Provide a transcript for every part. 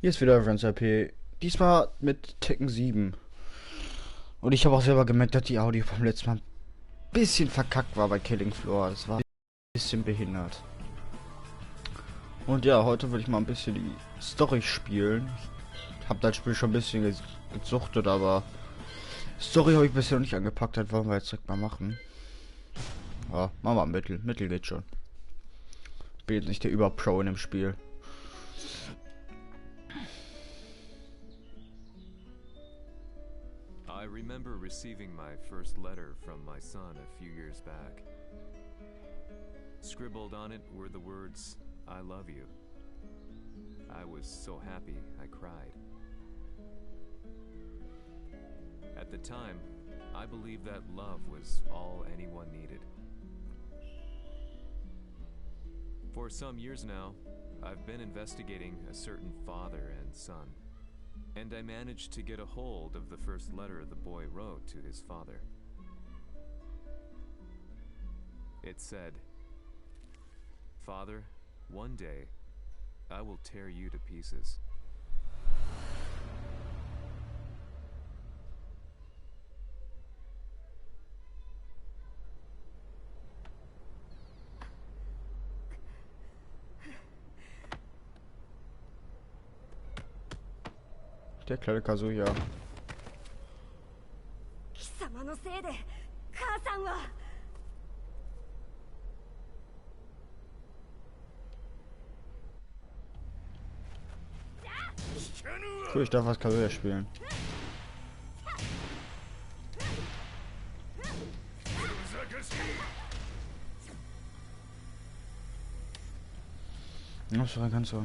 Hier ist wieder Friends RP. Diesmal mit Tekken 7. Und ich habe auch selber gemerkt, dass die Audio vom letzten Mal ein bisschen verkackt war bei Killing Floor. Das war ein bisschen behindert. Und ja, heute will ich mal ein bisschen die Story spielen. Ich habe das Spiel schon ein bisschen gesuchtet, aber Story habe ich bisher noch nicht angepackt. Das wollen wir jetzt direkt mal machen. Ja, machen wir Mittel. Mittel geht schon. Ich bin jetzt nicht der Überpro in dem Spiel. I remember receiving my first letter from my son a few years back. Scribbled on it were the words, "I love you." I was so happy I cried. At the time, I believed that love was all anyone needed. For some years now, I've been investigating a certain father and son. And I managed to get a hold of the first letter the boy wrote to his father. It said, "Father, one day, I will tear you to pieces." Der kleine Kazuya. 貴様のせいで母さんは。Cool, ich darf als Kazuya spielen. Das war ganz so.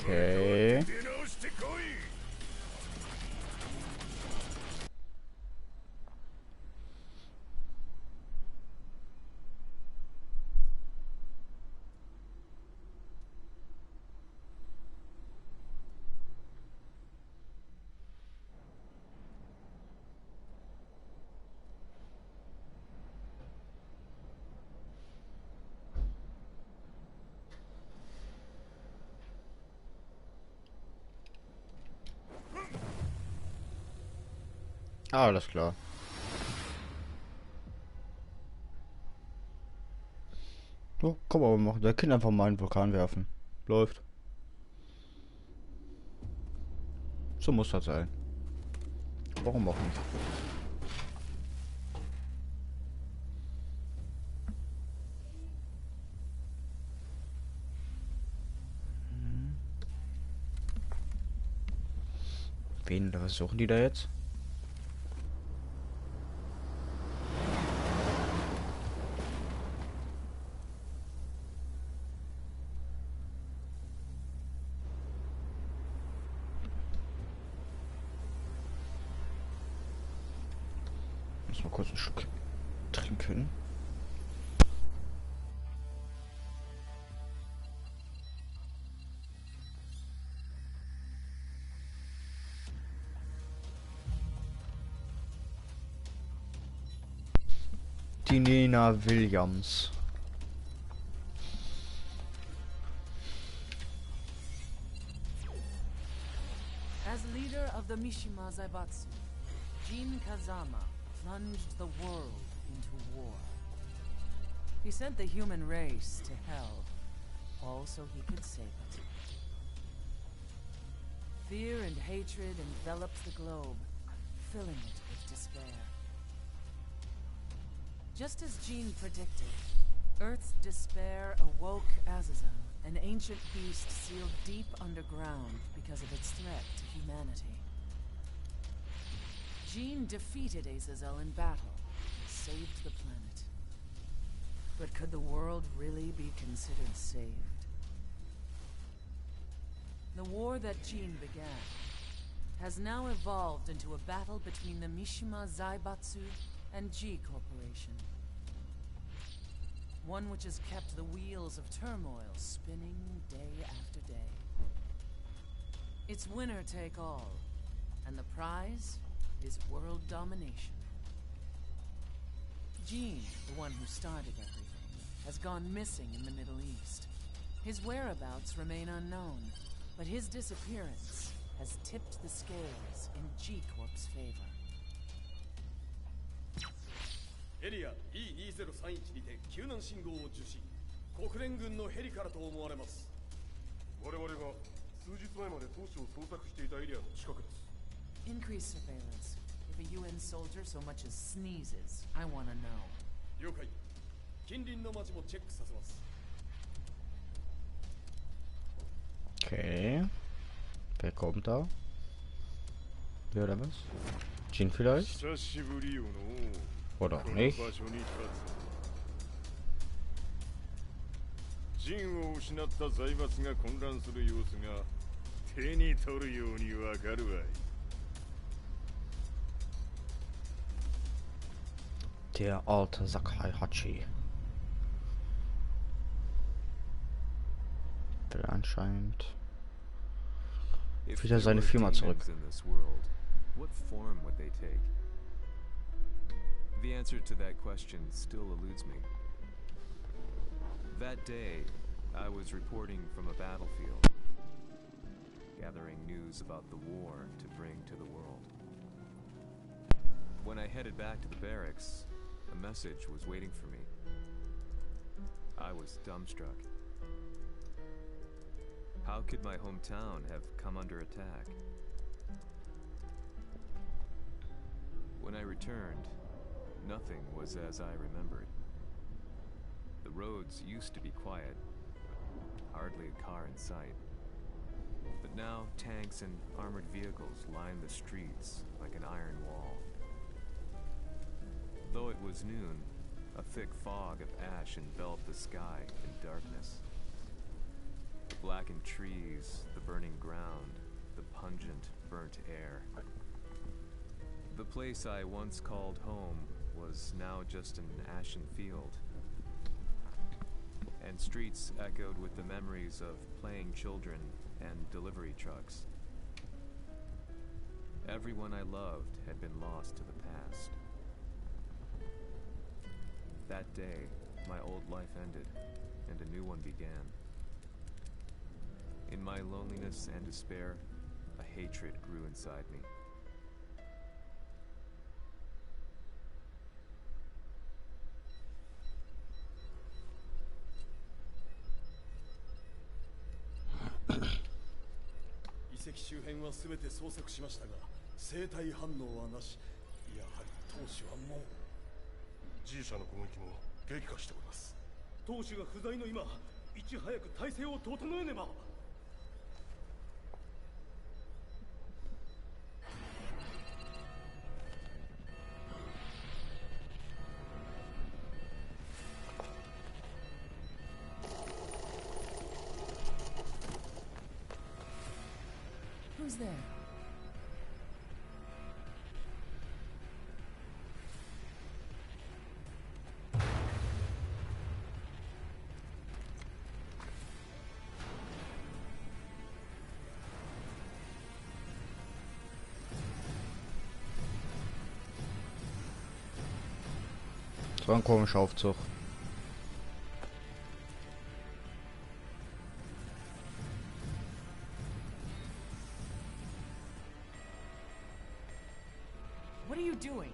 Okay. Ah, alles klar. So, komm aber machen. Der Kind einfach mal einen Vulkan werfen. Läuft. So muss das sein. Warum auch nicht? Wen oder was suchen die da jetzt? Muss mal kurz einen Schluck trinken. Die Nina Williams. As leader of the Mishimas, Jin Kazama plunged the world into war. He sent the human race to hell, all so he could save it. Fear and hatred enveloped the globe, filling it with despair. Just as Jin predicted, Earth's despair awoke Azazel, an ancient beast sealed deep underground because of its threat to humanity. Jin defeated Azazel in battle and saved the planet. But could the world really be considered saved? The war that Jin began has now evolved into a battle between the Mishima Zaibatsu and G Corporation. One which has kept the wheels of turmoil spinning day after day. It's winner take all, and the prize is world domination. Gene, the one who started everything, has gone missing in the Middle East. His whereabouts remain unknown, but his disappearance has tipped the scales in G-Corp's favor. エリア E2031 にて救難信号を受信。国連軍のヘリからと思われます。我々が数日前まで当初を捜索していたエリアの近くです。Increase surveillance. If a UN soldier so much as sneezes, I want to know. 了解。近隣の町もチェックさせます。 Okay. Wer kommt da? Wer oder was? Jin vielleicht? Oder auch nicht? ジンを失った財閥が混乱する様子が手に取るようにわかるわい。 Der alte Sakai Hachi. Will anscheinend wieder seine Firma zurück. What form would they take? The answer to that question still eludes me. That day, I was reporting from a battlefield, gathering news about the war to bring to the world. When I headed back to the barracks, a message was waiting for me. I was dumbstruck. How could my hometown have come under attack? When I returned, nothing was as I remembered. The roads used to be quiet, hardly a car in sight. But now tanks and armored vehicles line the streets like an iron wall. Though it was noon, a thick fog of ash enveloped the sky in darkness. The blackened trees, the burning ground, the pungent, burnt air. The place I once called home was now just an ashen field, and streets echoed with the memories of playing children and delivery trucks. Everyone I loved had been lost to the past. That day, my old life ended, and a new one began. In my loneliness and despair, a hatred grew inside me.遺跡周辺は全て捜索しましたが、生体反応はなし。やはり当主はもう。G 社の攻撃も激化しております。当主が不在の今、いち早く体制を整えねば。Who's there? Das war ein komischer Aufzug. What are you doing?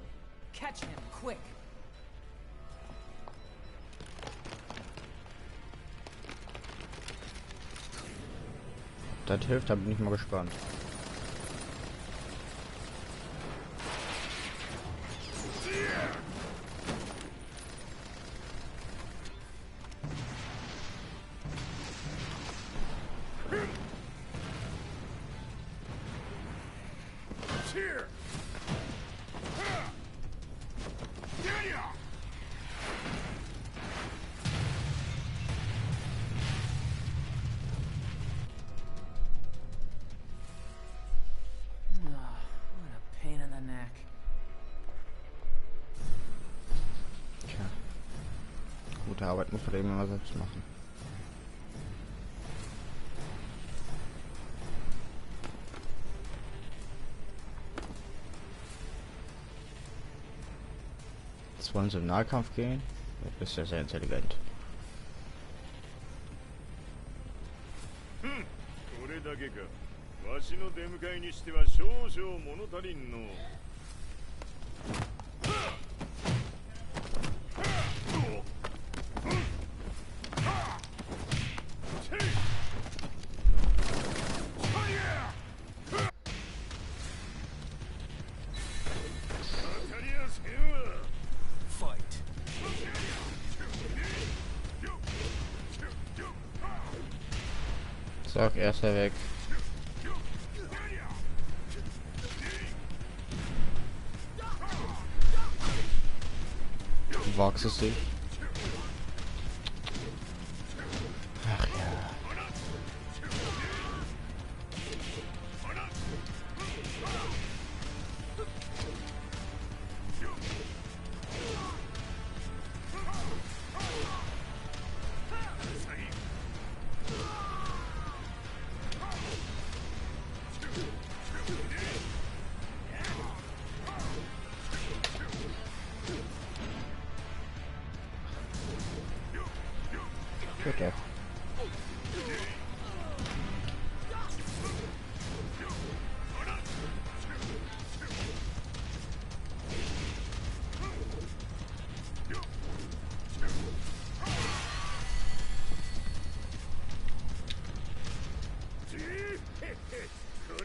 Catch him, quick! Das hilft, da bin ich mal gespannt. gute Arbeit muss man eben immer selbst machen. Jetzt wollen sie im Nahkampf gehen. Das ist ja sehr intelligent. これだけか。わしの出迎えにしては少々物足りんの。Sag, erster weg. Du wagst es dich. Ach ja. Bitte.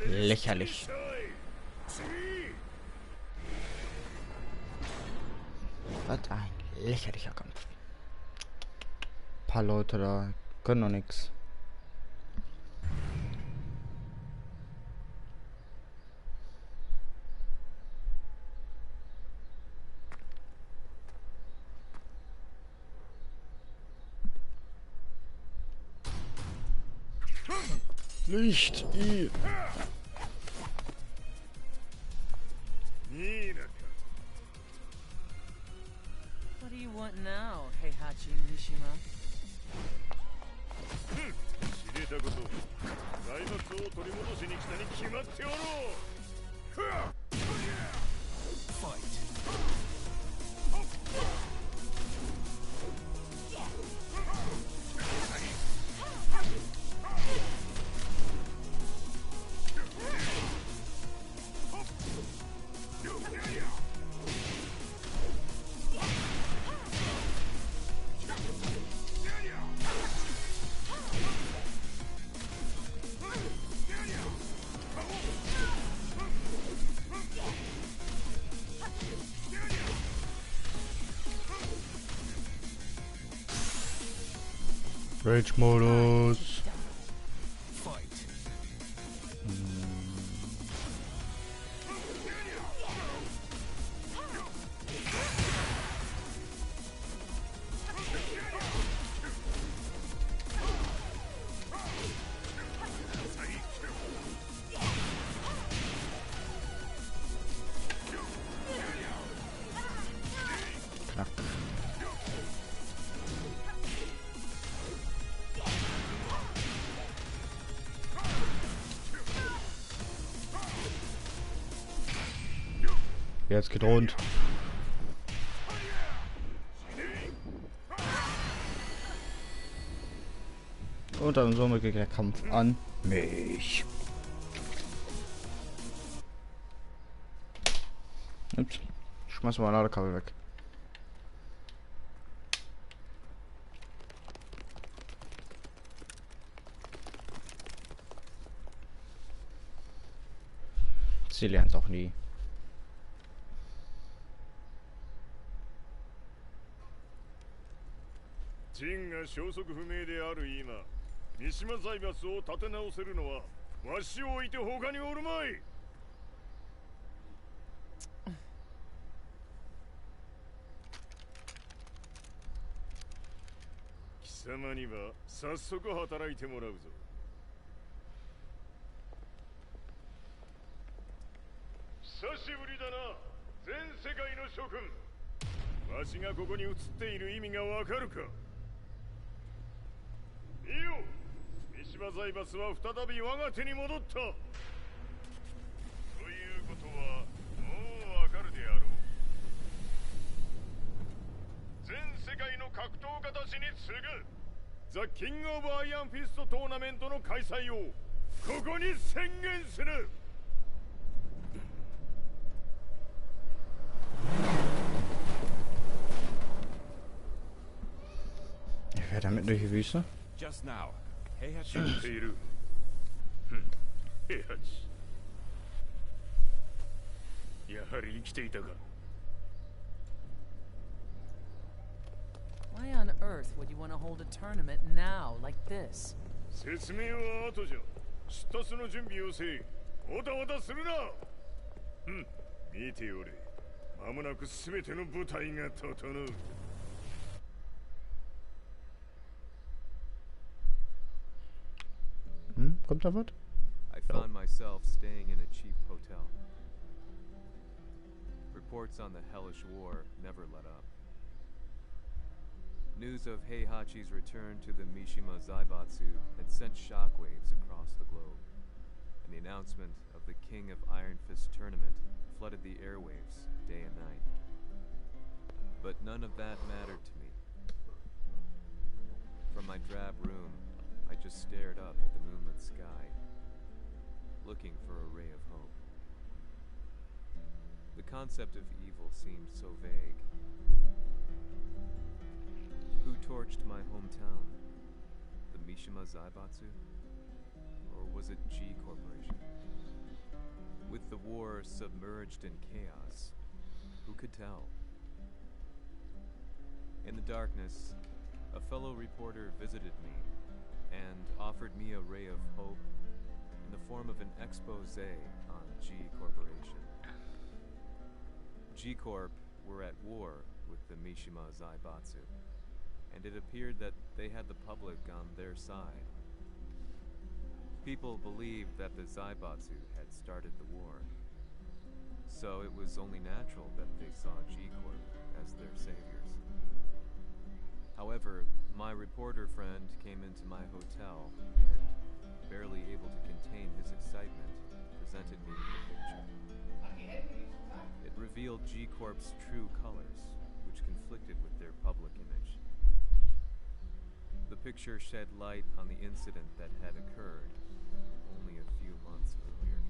Lächerlich. Was ein lächerlicher Kampf. Ein paar Leute da können noch nichts. Licht! What do you want now, Heihachi Mishima? 知れたこと財閥を取り戻しに来たに決まっておろう。Rage-Modus. Knack. Jetzt geht rund. Und dann somit geht der Kampf an mich. Ups. Schmeiß mal Ladekabel weg. Sie lernt es auch nie. Jin が消息不明である今、三島財閥を立て直せるのはわしを置いて他におるまい。貴様には早速働いてもらうぞ。久しぶりだな、全世界の諸君。わしがここに映っている意味がわかるか。いいよ、三島財閥は再び我が手に戻った。ということはもうわかるであろう。全世界の格闘家たちに次ぐザ・キング・オブ・アイアンフィストトーナメントの開催をここに宣言する。Ich werde damit durch die Wüste. Just now, 知っている。平八。やはり生きていたか。Why on earth would you want to hold a tournament now, like this? 説明は後じゃ。出立の準備をせい。おたおたするな。見ておれ。まもなくすべての部隊が整う。Kommt da was? I found myself staying in a cheap hotel. Reports on the hellish war never let up. News of Heihachi's return to the Mishima Zaibatsu had sent shockwaves across the globe, and the announcement of the King of Iron Fist tournament flooded the airwaves day and night. But none of that mattered to me. From my drab room, I just stared up at the moonlit sky, looking for a ray of hope. The concept of evil seemed so vague. Who torched my hometown? The Mishima Zaibatsu? Or was it G Corporation? With the war submerged in chaos, who could tell? In the darkness, a fellow reporter visited me and offered me a ray of hope in the form of an expose on G Corporation. G Corp were at war with the Mishima Zaibatsu, and it appeared that they had the public on their side. People believed that the Zaibatsu had started the war, so it was only natural that they saw G Corp as their saviors. However, my reporter friend came into my hotel and, barely able to contain his excitement, presented me with the picture. It revealed G Corp's true colors, which conflicted with their public image. The picture shed light on the incident that had occurred only a few months earlier.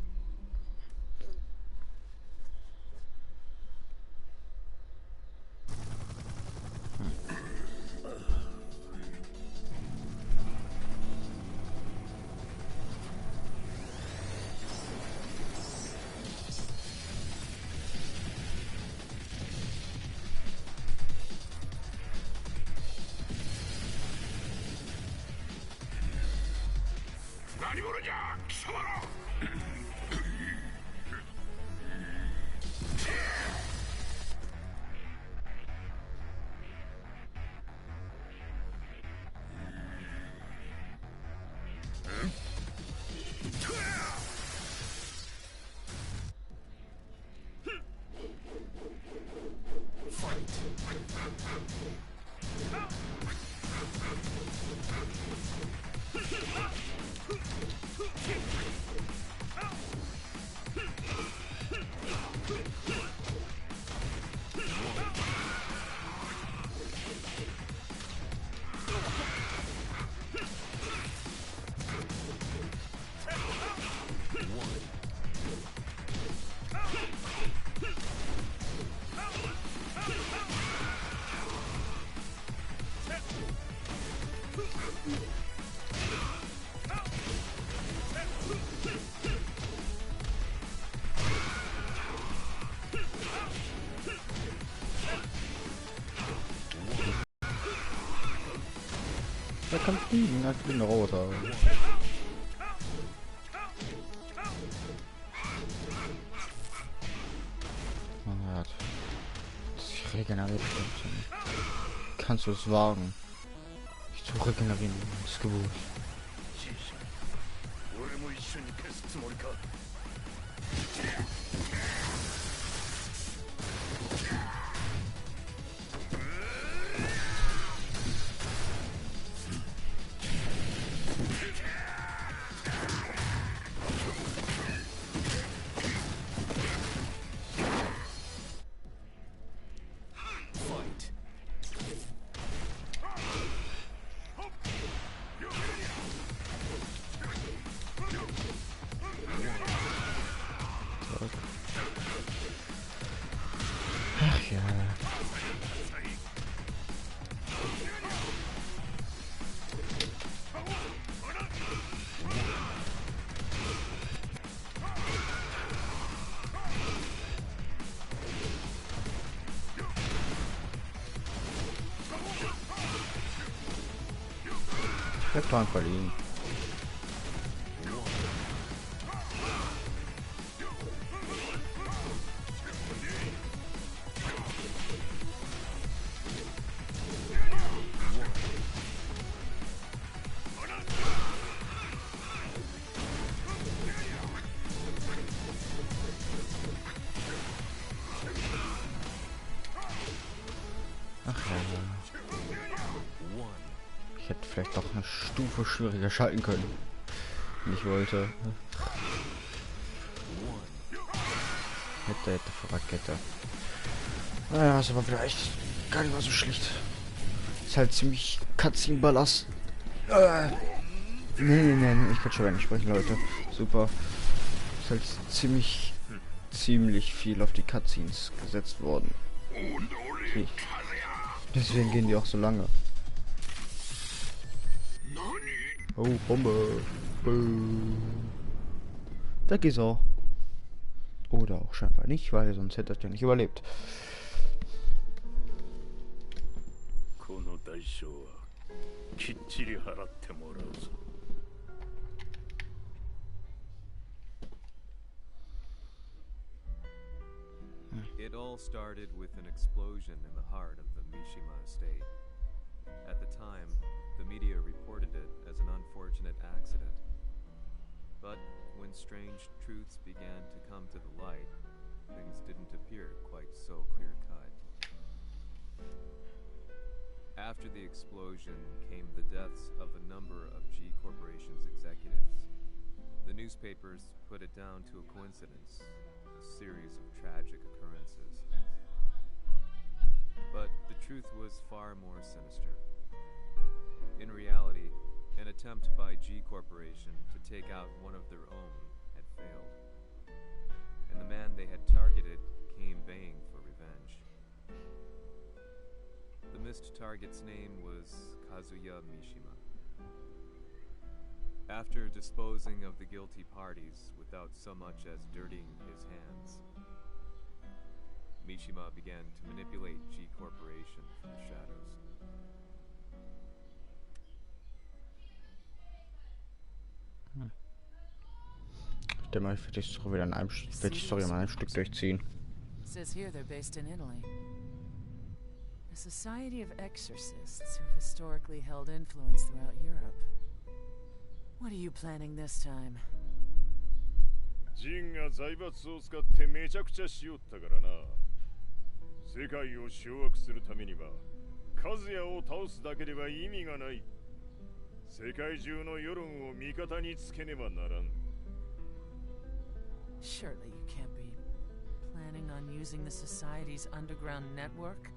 Er kann fliegen, als ein Roboter. Oh, das ist regeneriert. Kannst du es wagen? Ich zu regenerieren, das Gebot. Bleib doch einfach liegen. Ich hätte vielleicht doch eine Stufe schwieriger schalten können, wenn ich wollte. Hätte Fahrradkette. Naja, ist aber vielleicht gar nicht mal so schlecht. Ist halt ziemlich Cutscene-Ballast. Nee, ich kann schon gar nicht sprechen, Leute. Super. Ist halt ziemlich viel auf die Cutscenes gesetzt worden. Okay. Deswegen gehen die auch so lange. Oh, Bombe. Da geht's auch. Oder auch scheinbar nicht, weil sonst hätte er ja nicht überlebt. It all started with an explosion in the heart of the Mishima estate. At the time, the media reported it as an unfortunate accident. But when strange truths began to come to the light, things didn't appear quite so clear-cut. After the explosion came the deaths of a number of G Corporation's executives. The newspapers put it down to a coincidence, a series of tragic occurrences. But the truth was far more sinister. In reality, an attempt by G Corporation to take out one of their own had failed, and the man they had targeted came baying for revenge. The missed target's name was Kazuya Mishima. After disposing of the guilty parties without so much as dirtying his hands, Mishima began to manipulate G Corporation from the shadows. Ich denke mal, ich werde die Story wieder in einem Stück durchziehen. Says here they're based in Italy. A society of exorcists who've historically held influence throughout Europe. What are you planning this time? ジンが財閥を使ってめちゃくちゃしよったからな。世界を掌握するためにはカズヤを倒すだけでは意味がない。世界中の世論を味方につけねばならん。 Surely you can't be planning on using the society's underground network?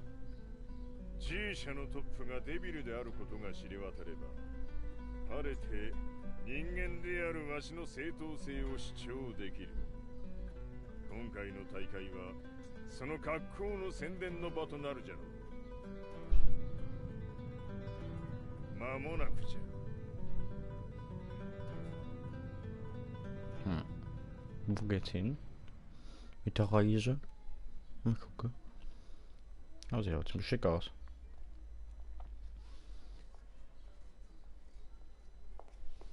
G 社のトップがデビルであることが知れ渡れば、晴れて人間であるわしの正当性を主張できる。今回の大会はその格好の宣伝の場となるじゃろう。間もなくじゃ。Wo geht's hin? Mit der Reise? Mal gucken. Oh, sieht auch ziemlich schick aus.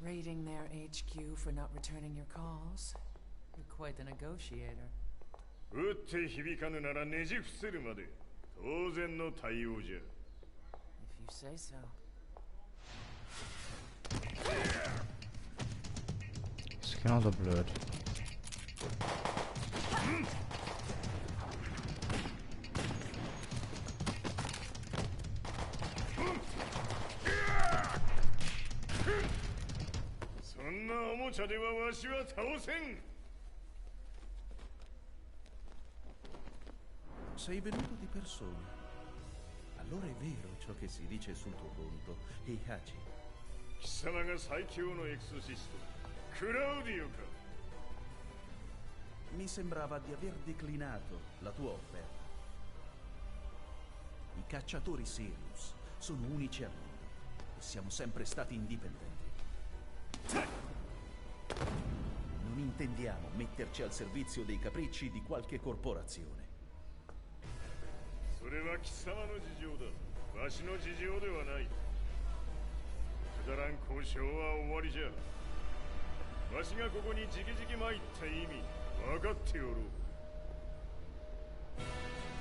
Raiding their HQ for not returning your calls. You're quite the negotiator. 打って響かぬならねじ伏せるまで当然の対応じゃ。 If you say so. Ist genauso blöd. Sei venuto di persona. Allora è vero ciò che si dice sul tuo conto, Heihachi. 貴様が最強のエクソシスト、クラウディオか。 Mi sembrava di aver declinato la tua offerta. I cacciatori Sirius sono unici al mondo e siamo sempre stati indipendenti. Non intendiamo metterci al servizio dei capricci di qualche corporazione. それは貴様の事情だ。わしの事情ではない。くだらん交渉は終わりじゃ。わしがここにじきじき参った意味分かっておろう。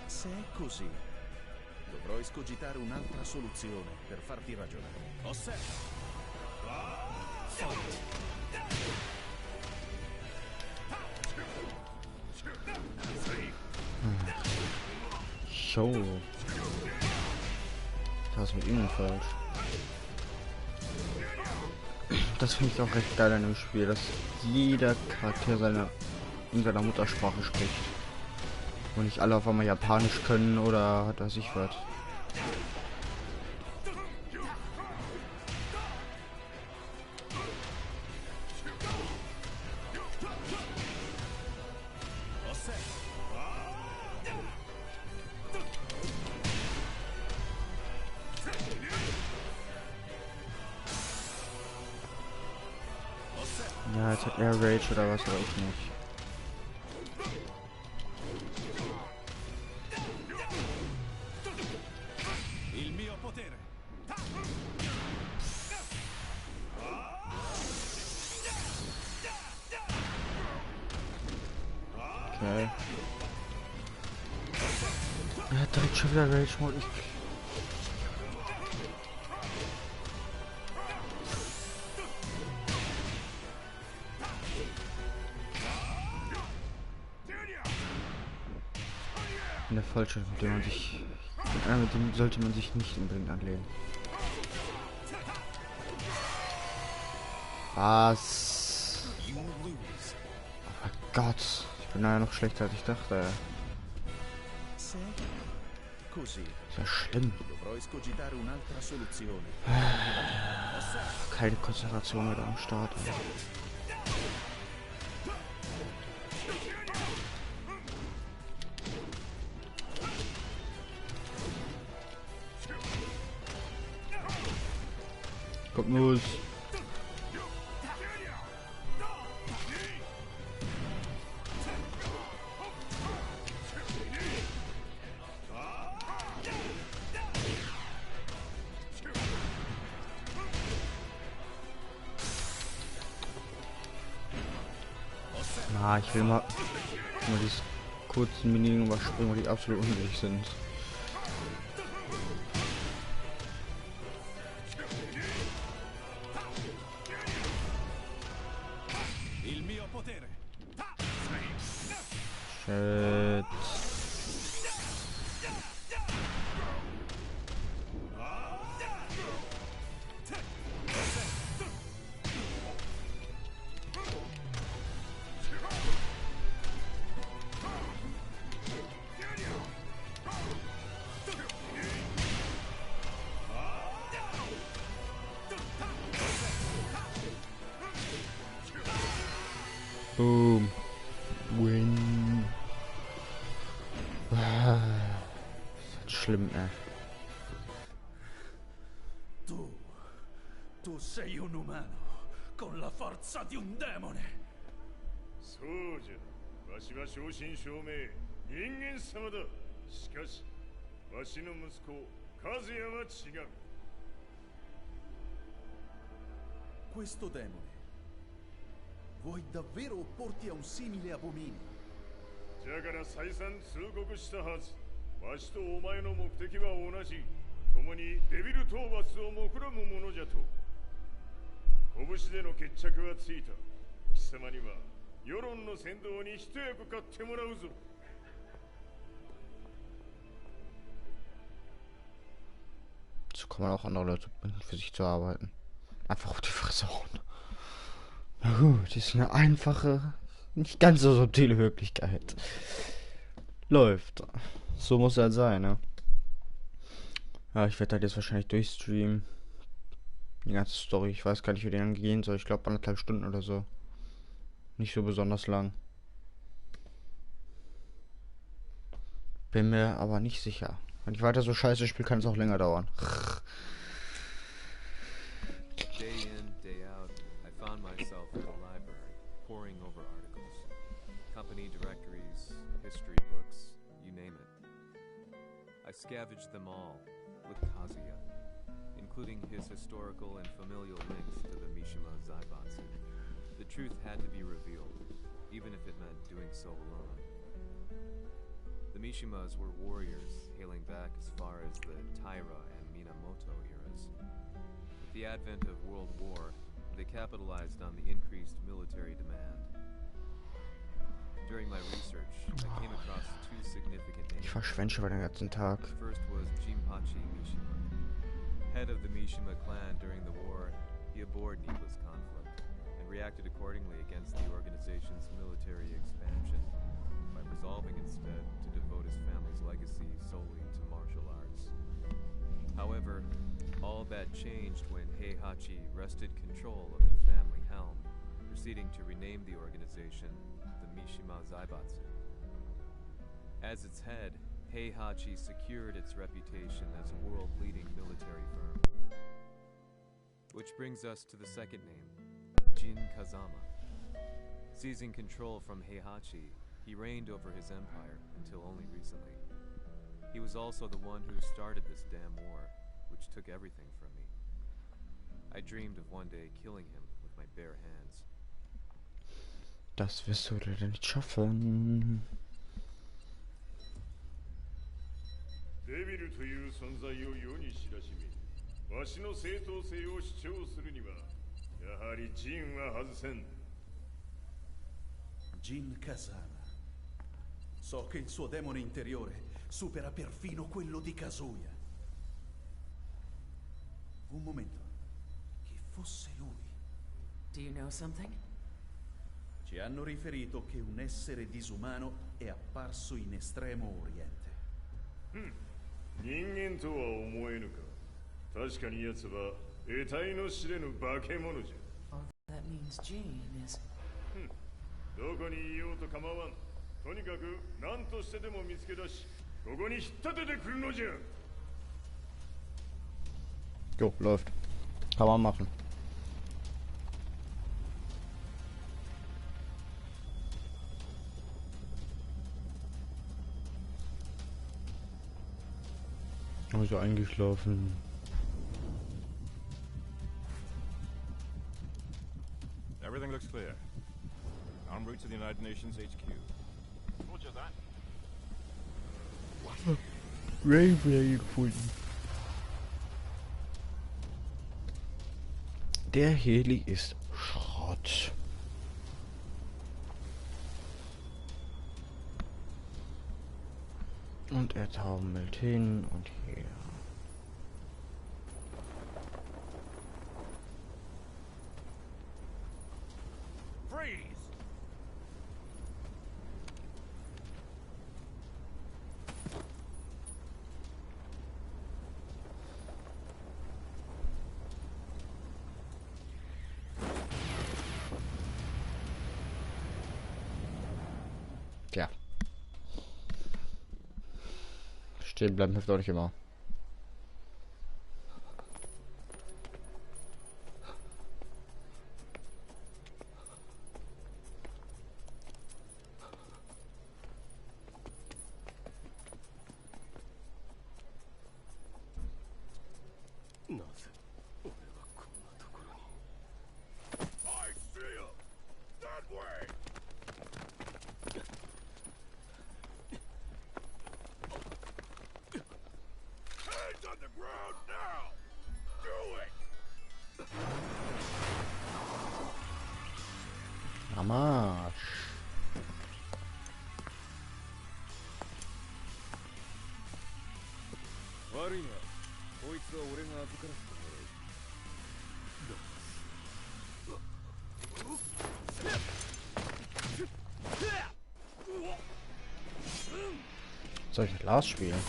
Se è così, dovrò escogitare un'altra soluzione per farti ragionare. Osserva. So. Da ist mit ihnen falsch. Das finde ich auch recht geil an dem Spiel, dass jeder Charakter in seiner Muttersprache spricht. Und nicht alle auf einmal Japanisch können oder hat weiß ich was. Ja, jetzt hat er Rage oder was, aber ich nicht. Okay. Er hat direkt schon wieder Rage Mode. Der falsche, mit dem sollte man sich nicht unbedingt anlehnen. Was? Oh Gott, ich bin ja noch schlechter als ich dachte. Ist ja schlimm. Keine Konzentration mehr am Start. Alter. Kommt los. Na, ich will mal diese kurzen Minigen überspringen, die absolut unnötig sind. Shit. Boom. Win. Das ist schlimm, ey. Tu sei un umano con la forza di un demone. そうじゃ。わしは正真正銘人間様だ。しかしわしの息子和也は違う。 Questo demone. Vuoi davvero opporti a un simile abominio? だから再三通告したはず。わしとお前の目的は同じ。共にデビル討伐を目論むものじゃと。拳での決着はついた。貴様には世論の先導に一役買ってもらうぞ。So kann man auch andere Leute bringen, für sich zu arbeiten. Einfach auf die Fresse hauen. Na gut, das ist eine einfache, nicht ganz so subtile Möglichkeit. Läuft. So muss er sein, ne? Ja, ich werde halt jetzt wahrscheinlich durchstreamen. Die ganze Story. Ich weiß gar nicht, wie die dann gehen soll. Ich glaube 1,5 Stunden oder so. Nicht so besonders lang. Bin mir aber nicht sicher. Wenn ich weiter so scheiße spiele, kann es auch länger dauern. Day in, day out, I found myself at the library, poring over articles. Company directories, history books, you name it. I scavenged them all with Kazuya. In including his historical and familial links to the Mishima Zaibatsu. The truth had to be revealed, even if it meant doing so alone. The Mishimas were warriors hailing back as far as the Taira and Minamoto eras. With the advent of World War, they capitalized on the increased military demand. During my research, I came across two significant names. Ich verschwende schon den ganzen Tag. The first was Jinpachi Mishima. Head of the Mishima clan during the war, he abhorred needless conflict and reacted accordingly against the organization's military expansion by resolving instead to devote his family's legacy solely to martial arts. However, all that changed when Heihachi wrested control of the family helm, proceeding to rename the organization the Mishima Zaibatsu. As its head, Heihachi secured its reputation as a world-leading military firm. Which brings us to the second name, Jin Kazama. Seizing control from Heihachi, he reigned over his empire until only recently. He was also the one who started this damn war, which took everything from me. I dreamed of one day killing him with my bare hands. Das wirst du leider nicht schaffen. デビルという存在を世に知らしめ、わしの正当性を主張するには、やはりジンは外せん。Jin Kazama. So che il suo demone interiore supera perfino quello di Kazuya. Un momento. Chi fosse lui? Do you know something? Ci hanno riferito che un essere disumano è apparso in Estremo Oriente. 人間とは思えぬか。確かに奴は得体の知れぬ化け物じゃ。 All that means Jean is... どこにいようと構わん。とにかく何としてでも見つけ出し、ここに引っ立ててくるのじゃ。 Jo, läuft. Kann man machen. Also eingeschlafen. Everything looks clear. En route to the United Nations HQ. Roger that. Railway gefunden. Der Heli ist Schrott. Und er taumelt hin und her. Freeze! Tja. Stehen bleiben hilft auch nicht immer. I see him! That way! Hands on the ground now! Do it! Am Arsch. Soll ich Lars spielen?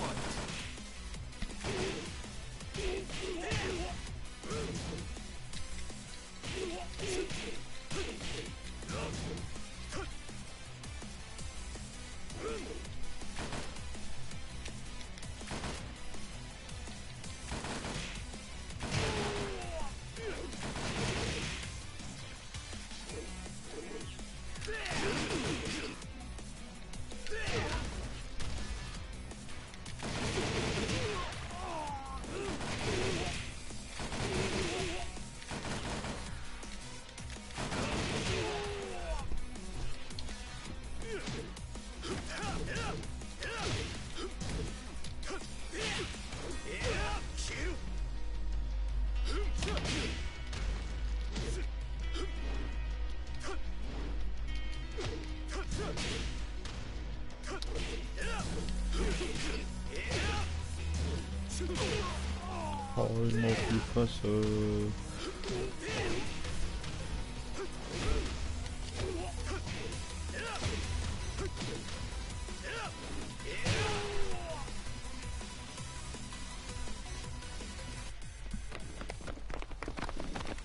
Voll auf die Fresse.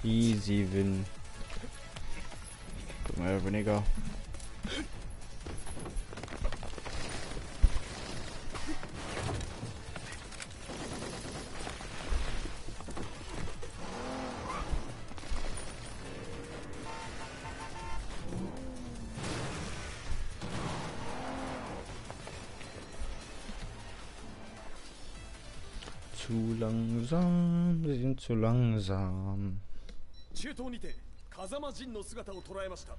Easy win. Mehr oder weniger. Zu langsam, wir sind zu langsam. 中東にて風間陣の姿を捉えました。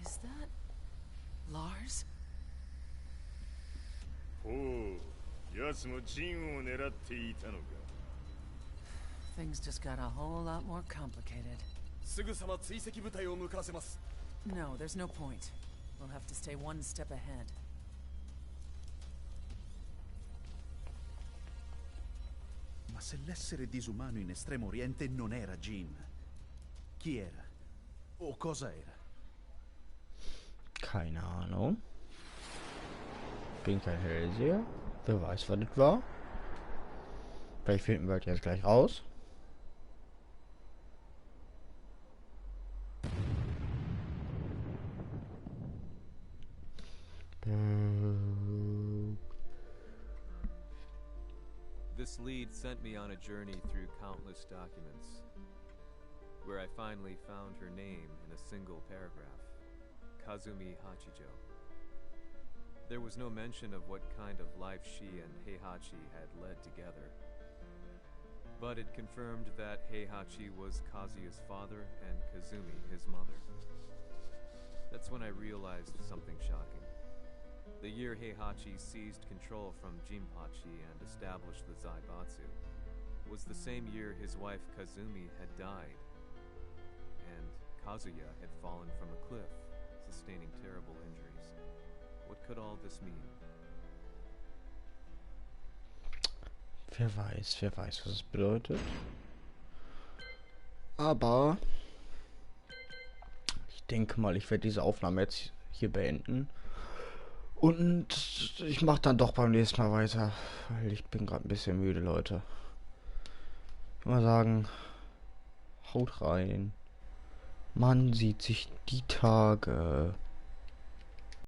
Is that Lars? ほう、奴もジンを狙っていたのか。 Things just got a whole lot more complicated. すぐさま追跡部隊を向かわせます。 No, there's no point. We'll have to stay one step ahead. Ma se l'essere disumano in Estremo Oriente non era Jin, chi era? O cosa era? Keine Ahnung. Bin kein Hellseher. Wer weiß, was das war. Vielleicht finden wir das jetzt gleich raus. This lead sent me on a journey through countless documents, where I finally found her name in a single paragraph, Kazumi Hachijo. There was no mention of what kind of life she and Heihachi had led together, but it confirmed that Heihachi was Kazuya's father and Kazumi his mother. That's when I realized something shocking. The year Heihachi seized control from Jinpachi and established the Zaibatsu was the same year his wife Kazumi had died, and Kazuya had fallen from a cliff, sustaining terrible injuries. What could all this mean? Wer weiß, was es bedeutet. Aber ich denke mal, ich werde diese Aufnahme jetzt hier beenden. Und ich mache dann doch beim nächsten Mal weiter, weil ich bin gerade ein bisschen müde, Leute. Ich würde mal sagen, haut rein. Man sieht sich die Tage.